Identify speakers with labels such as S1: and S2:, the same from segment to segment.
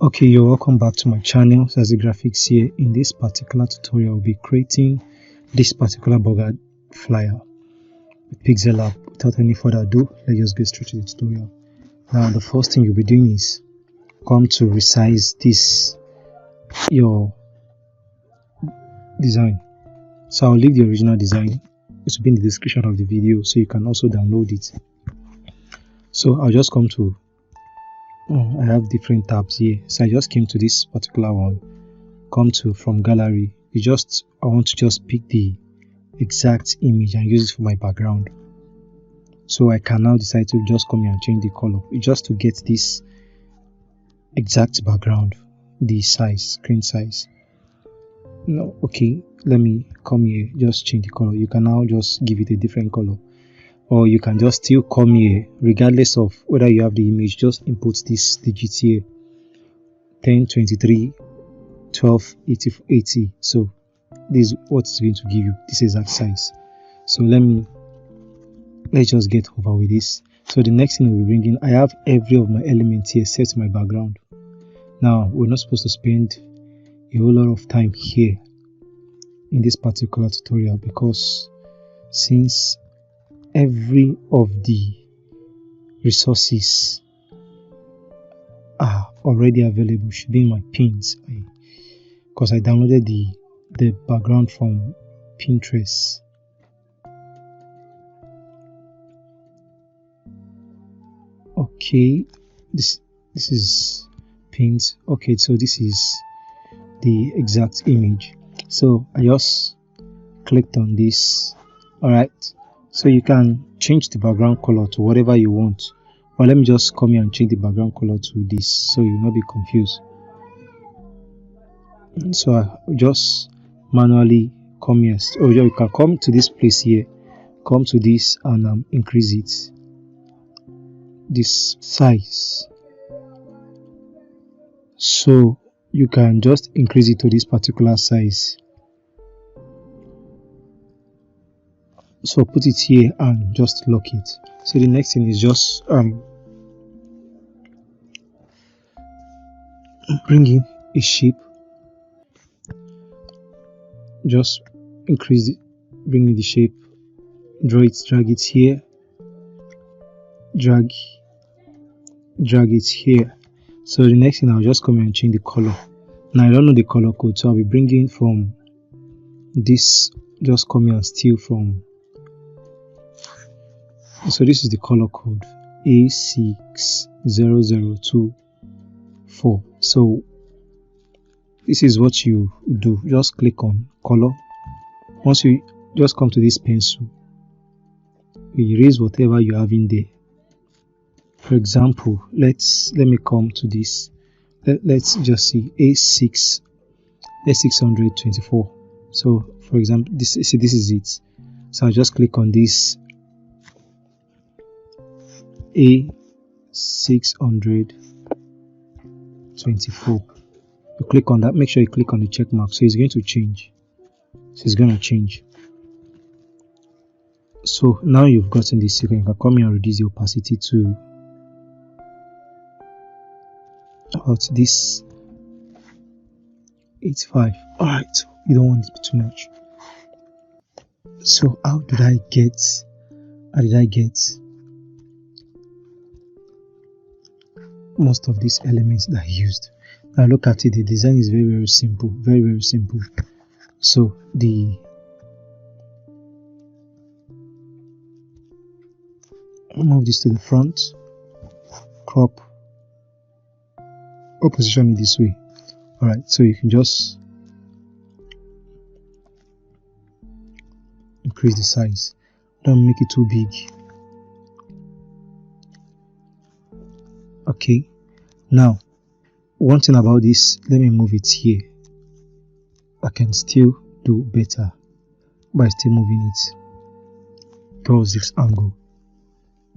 S1: Okay, you're welcome back to my channel. As the graphics here. In this particular tutorial, I'll be creating this particular burger flyer with Pixellab. Without any further ado, let's just get straight to the tutorial. Now, the first thing you'll be doing is come to resize your design. So I'll leave the original design. It will be in the description of the video, so you can also download it. So I'll just come to I have different tabs here, so I just came to this particular one. Come to from gallery. I want to just pick the exact image and use it for my background. So I can now decide to just come here and change the color. It's just to get this exact background, the size, screen size. No, okay, let me come here, just change the color. You can now just give it a different color, or you can just still come here regardless of whether you have the image. Just input this digit here, 1023 12 80. So this is what it's going to give you this exact size. So let's just get over with this. So the next thing we'll bring in, I have every of my elements here set to my background. Now we're not supposed to spend a whole lot of time here in this particular tutorial, because since every of the resources are already available, should be in my pins, because I downloaded the background from Pinterest. Okay, this is pins. Okay, so this is the exact image. So I just clicked on this. Alright, so you can change the background color to whatever you want, but let me just come here and change the background color to this, so you'll not be confused. So I just manually come here. Oh yeah, you can come to this place here, come to this and increase it, this size. So you can just increase it to this particular size. So put it here and just lock it. So the next thing is just bring in a shape. Just increase it, bring in the shape, draw it, drag it here, drag it here. So the next thing, I'll just come and change the color. Now I don't know the color code, so I'll be bringing from this, just come here and steal from. So this is the color code A60024. So this is what you do. Just click on color. Once you just come to this pencil, you erase whatever you have in there. For example, let me come to this. Let's just see A624. So for example, this is it. So I'll just click on this A624. You click on that, make sure you click on the check mark, so it's going to change. So now you've gotten this, you can come here and reduce the opacity to about this 85. Alright, you don't want it too much. So how did I get most of these elements that I used? Now look at it, the design is very simple, very simple. So move this to the front, crop, or position it this way. Alright, so you can just increase the size, don't make it too big. Okay, now one thing about this, let me move it here. I can still do better by still moving it towards this angle.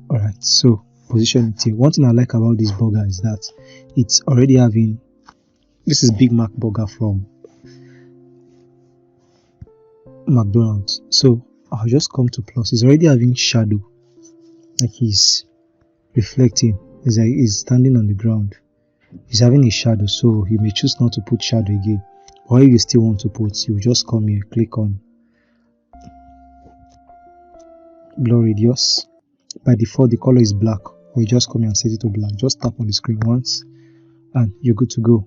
S1: Alright, so position it here. One thing I like about this burger is that it's already having, this is Big Mac burger from McDonald's. So I'll just come to plus. It's already having shadow, like he's reflecting, he's standing on the ground. is having a shadow, so you may choose not to put shadow again. Or if you still want to put, you just come here, click on blur radius. By default the color is black, or you just come here and set it to black. Just tap on the screen once and you're good to go.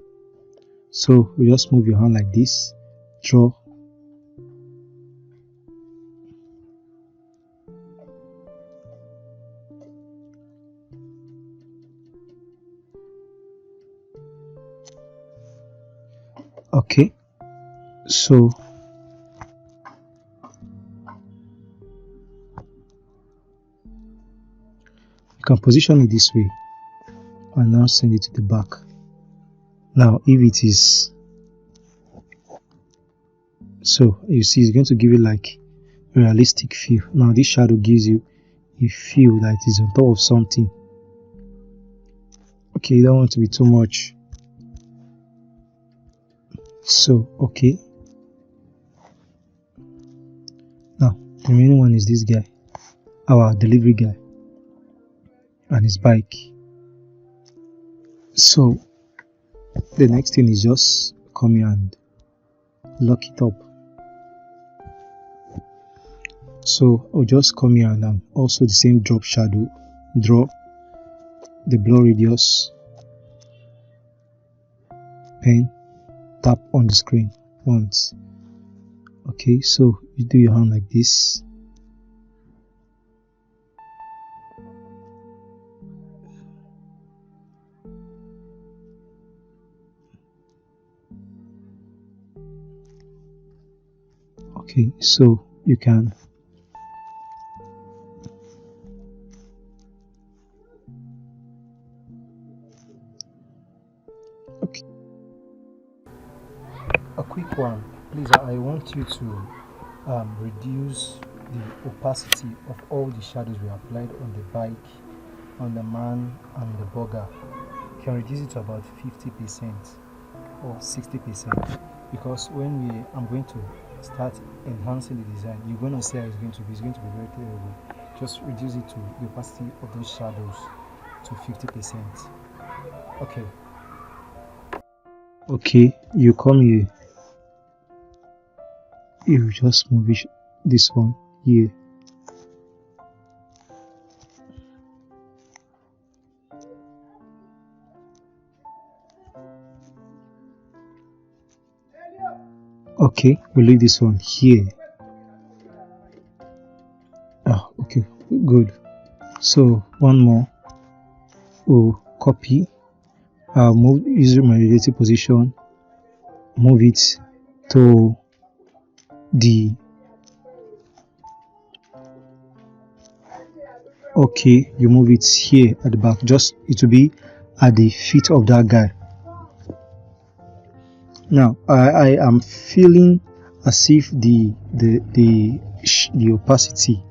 S1: So you just move your hand like this, draw, okay. So you can position it this way and now send it to the back. Now if it is, so you see it's going to give you like a realistic feel. Now this shadow gives you a feel that it is on top of something. Okay, you don't want to be too much. So okay, now the remaining one is this guy, our delivery guy, and his bike. So the next thing is just come here and lock it up. So I'll just come here and also the same drop shadow, draw the blur radius, pen, tap on the screen once. Okay, so you do your hand like this. Okay, so you can a quick one, please. I want you to reduce the opacity of all the shadows we applied on the bike, on the man, and the burger. You can reduce it to about 50% or 60%, because when I'm going to start enhancing the design, you're going to see how it's going to be. It's going to be very terrible. Just reduce it to the opacity of those shadows to 50%. Okay. Okay, you come here. You just move this one here. Okay, we'll leave this one here. Okay, good. So one more. We'll copy. I'll move using my relative position. Move it to the, okay, you move it here at the back. Just it will be at the feet of that guy. Now I am feeling as if the opacity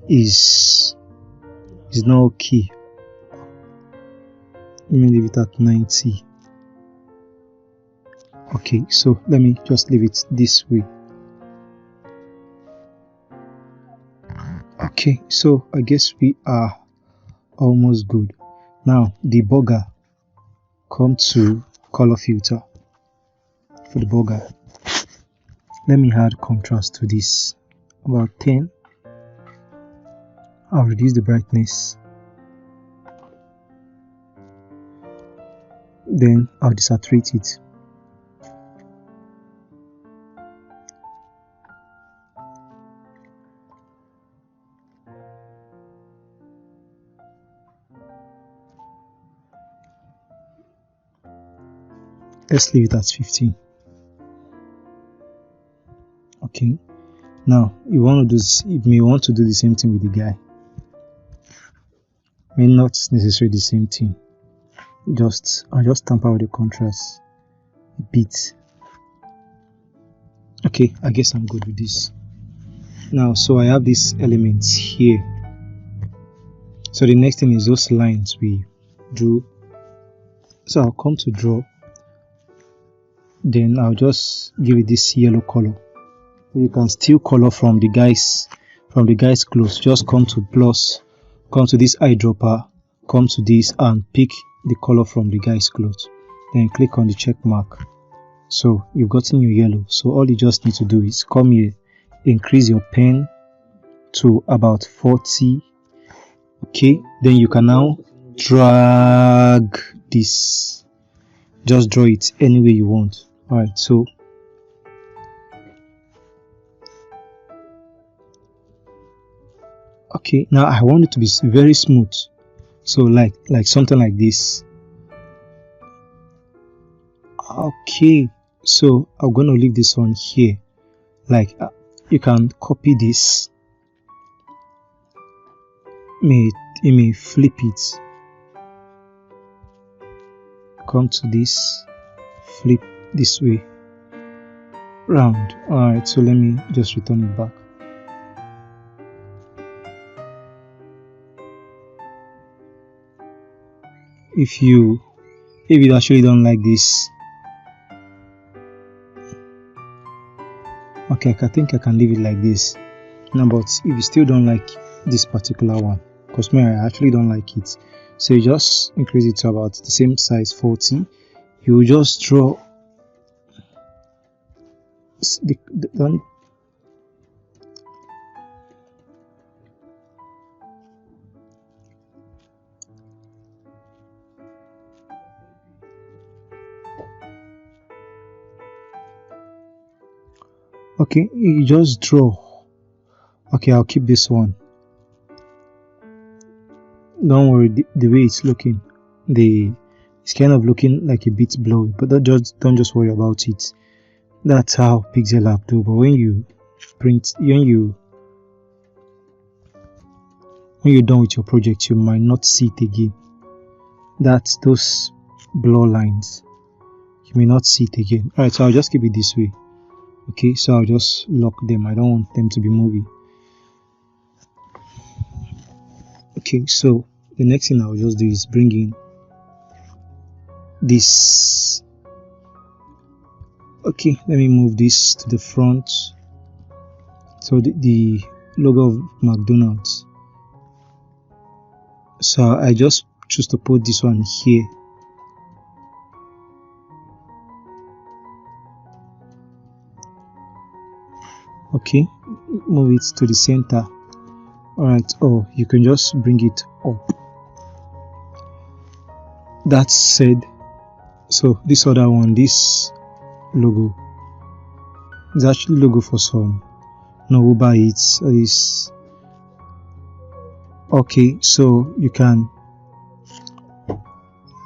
S1: is not okay. Let me leave it at 90. Okay, so let me just leave it this way. Okay, so I guess we are almost good. Now the burger, come to color filter. For the burger, let me add contrast to this, about 10. I'll reduce the brightness, then I'll desaturate it. Let's leave it at 15. Okay, now you want to do this, you may want to do the same thing with the guy. May not necessarily the same thing. I'll just tamper with the contrast a bit. Okay, I guess I'm good with this. Now, so I have these elements here. So the next thing is those lines we drew. So I'll come to draw. Then I'll just give it this yellow color. You can steal color from the guy's clothes. Just come to plus, come to this eyedropper, come to this and pick the color from the guy's clothes. Then click on the check mark. So you've gotten your yellow. So all you just need to do is come here, increase your pen to about 40. Okay, then you can now drag this. Just draw it any way you want. Alright, so okay, now I want it to be very smooth. So like something like this. Okay, so I'm gonna leave this one here. Like you can copy this. You may flip it. Come to this, flip this way round. Alright, so let me just return it back. If you actually don't like this, okay, I think I can leave it like this now. But if you still don't like this particular one, because me, I actually don't like it, so you just increase it to about the same size, 40. You will just draw the okay, you just draw. Okay, I'll keep this one. Don't worry, the way it's looking, it's kind of looking like a bit blurry, but don't just worry about it. That's how Pixellab do. But when you're done with your project, you might not see it again. That's those blur lines. You may not see it again. Alright, so I'll just keep it this way. Okay, so I'll just lock them. I don't want them to be moving. Okay, so the next thing I'll just do is bring in this. Okay, let me move this to the front. So the logo of McDonald's. So I just choose to put this one here. Okay, move it to the center. Alright, or you can just bring it up. That said, so this other one, this logo is actually logo for some Uber Eats or this. Okay, so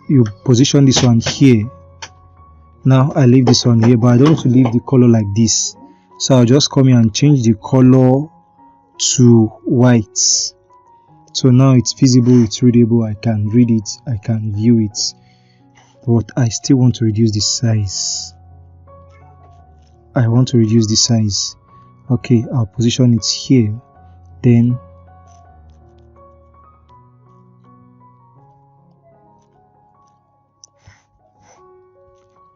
S1: you position this one here. Now I leave this one here, but I don't want to leave the color like this, so I'll just come here and change the color to white. So now it's visible, it's readable, I can read it, I can view it, but I still want to reduce the size. I want to reduce the size. Okay, I'll position it here. Then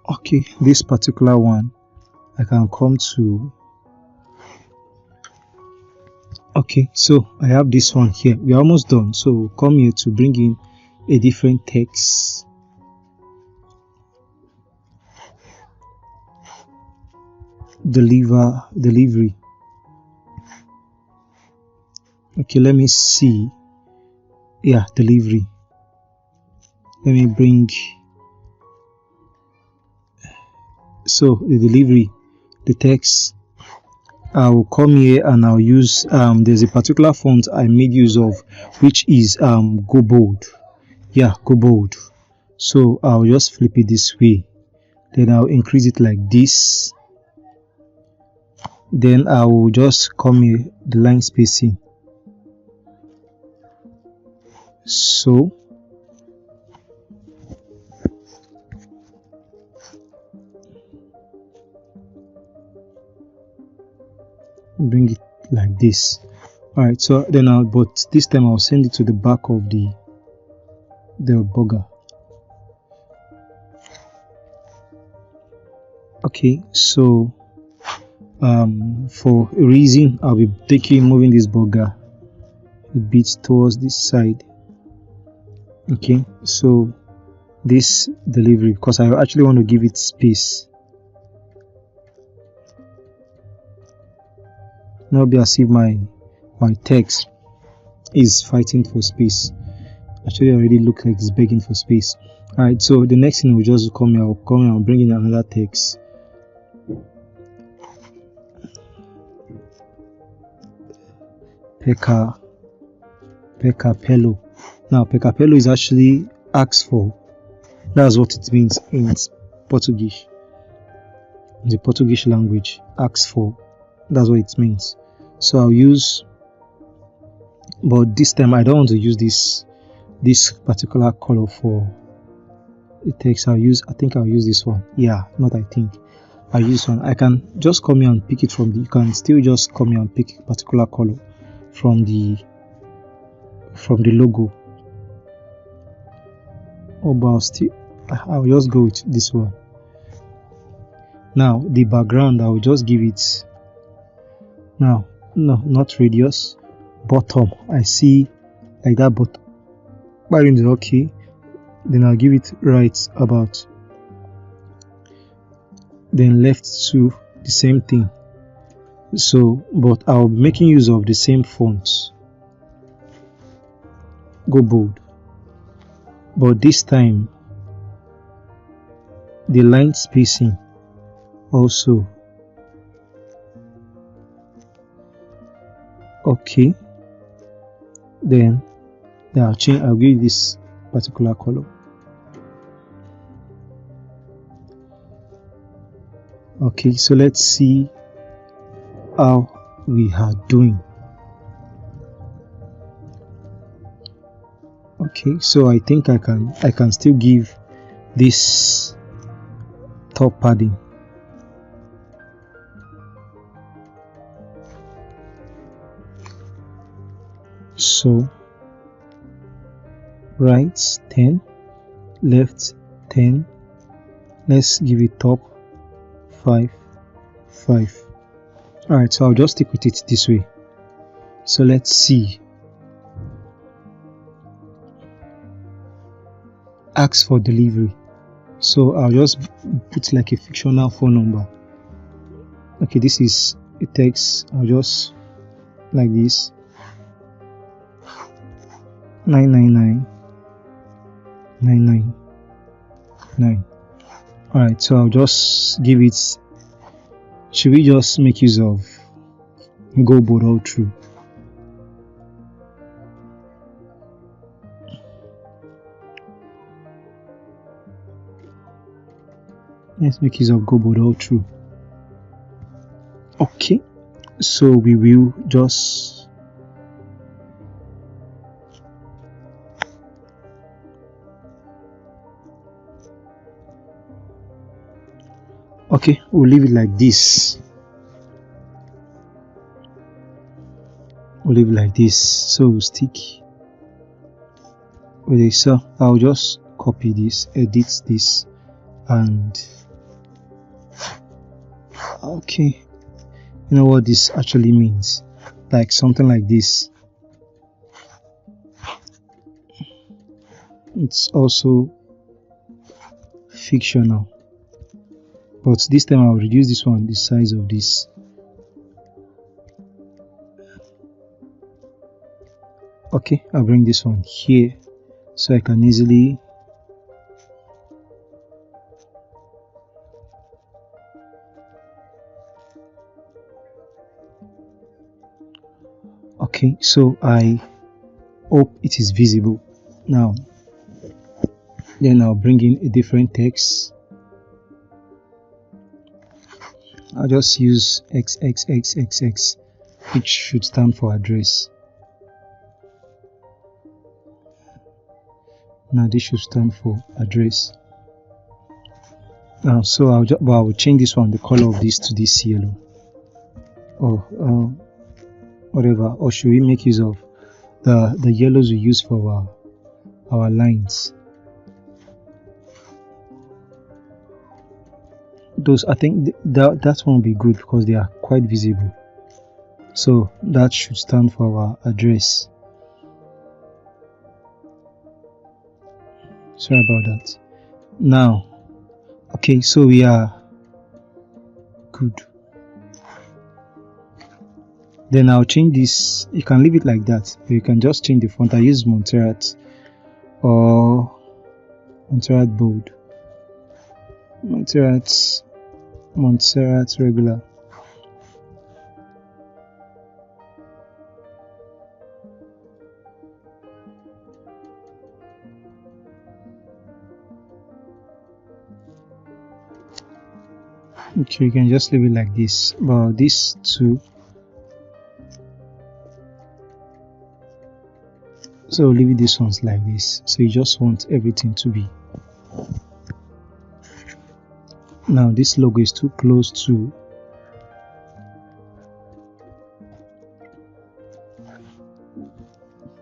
S1: okay, this particular one I can come to. Okay, so I have this one here. We're almost done. So come here to bring in a different text. Delivery. Okay, let me see. Yeah, delivery. Let me bring. So the delivery, the text. I will come here and I'll use there's a particular font I made use of, which is Go Bold. Yeah, Go Bold. So I'll just flip it this way, then I'll increase it like this, then I will just come here, the line spacing. So bring it like this. Alright, so then but this time I'll send it to the back of the burger. Okay, so for a reason I'll be moving this burger a bit towards this side. Okay, so this delivery because I actually want to give it space. Not be as if my text is fighting for space. Actually already look like it's begging for space. Alright, so the next thing will just come here. I'll come here and bring in another text. Pekapelo. Now Pekapelo is actually asked for. That's what it means in Portuguese. In the Portuguese language, asked for. That's what it means. So I'll use, but this time I don't want to use this particular color for the text. I think I'll use this one. Yeah, not I think. I'll use one. I can just come here and pick it from the, you can still just come here and pick a particular color from the logo. Oh, but I'll just go with this one. Now the background, I will just give it, now no, not radius, bottom. I see like that, but bottom is okay. Then I'll give it right about, then left to the same thing. So, but I'll be making use of the same fonts. Go bold, but this time the line spacing also okay. Then I'll change, I'll give this particular color. Okay, so let's see how we are doing. Okay, so I think I can still give this top padding. So right 10, left 10, let's give it top 5, 5. Alright, so I'll just stick with it this way. So let's see. Ask for delivery. So I'll just put like a fictional phone number. Okay, this is a text. I'll just like this 999 999. Alright, so I'll just give it, should we just make use of go bold all through? Let's make use of go bold all through. Okay, so we will just okay, we'll leave it like this. We'll leave it like this. So we'll stick with it. So I'll just copy this, edit this, and okay, you know what this actually means, like something like this. It's also fictional, but this time I'll reduce this one, the size of this. Okay, I'll bring this one here so I can easily okay, so I hope it is visible now. Then I'll bring in a different text. I'll just use XXXXX, which should stand for address. Now this should stand for address. Now, so I'll change this one, the color of this to this yellow, or whatever. Or should we make use of the yellows we use for our lines? Those, I think that one will be good because they are quite visible. So that should stand for our address. Sorry about that. Now, okay, so we are good. Then I'll change this. You can leave it like that, or you can just change the font. I use Montserrat or Montserrat bold, Montserrat regular. Okay, you can just leave it like this. But this too. So leave it this ones like this. So you just want everything to be. Now this logo is too close to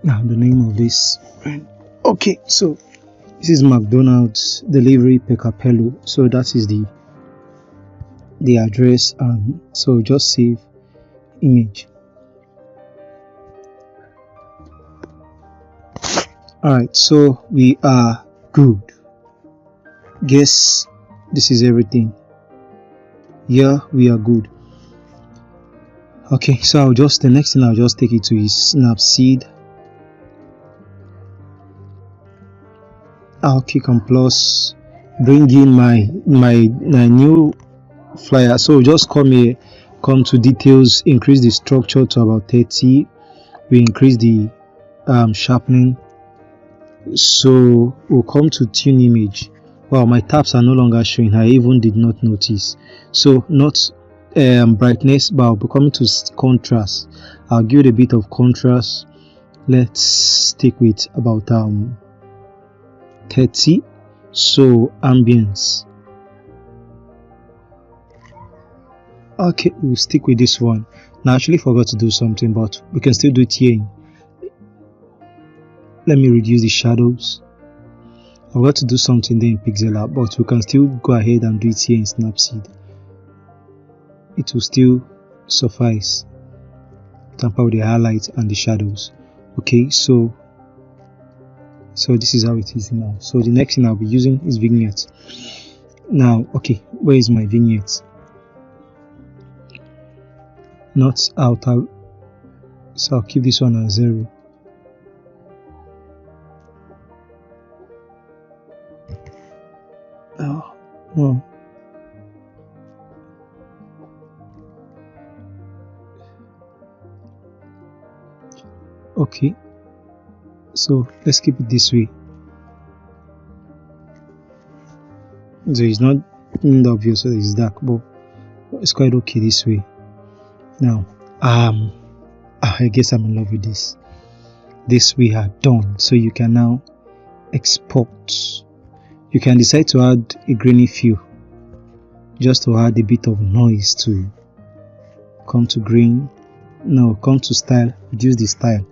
S1: now the name of this brand. Okay, so this is McDonald's delivery Pecapello. So that is the address, and so just save image. Alright, so we are good. Guess this is everything. Yeah, we are good. Okay, so the next thing I'll just take it to is Snapseed. I'll click on plus, bring in my new flyer. So just come here, come to details, increase the structure to about 30. We increase the sharpening. So we'll come to tune image. Wow, my tabs are no longer showing. I even did not notice. So not brightness, but I'll be coming to contrast. I'll give it a bit of contrast. Let's stick with about 30. So ambience. Okay, we'll stick with this one. Now I actually forgot to do something, but we can still do it here. Let me reduce the shadows. I've got to do something there in Pixellab, but we can still go ahead and do it here in Snapseed. It will still suffice. Tamper with the highlights and the shadows. Okay, so this is how it is now. So the next thing I'll be using is vignette. Now, okay, where is my vignette? Not outer, so I'll keep this one at 0. Oh. Okay, so let's keep it this way. So it's not obvious that it's dark, but it's quite okay this way. Now, I guess I'm in love with this. This we are done. So you can now export. You can decide to add a grainy feel, just to add a bit of noise to come to green. No, come to style, reduce the style.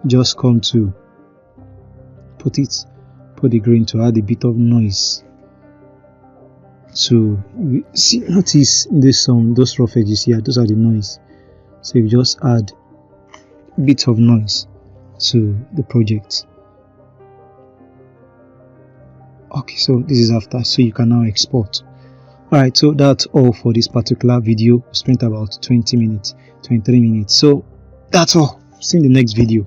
S1: Just come to put the green to add a bit of noise. So see, notice this those rough edges here, those are the noise. So you just add a bit of noise to the project. Okay, so this is after, so you can now export. Alright, so that's all for this particular video. We spent about 20 minutes, 23 minutes. So that's all. See you in the next video.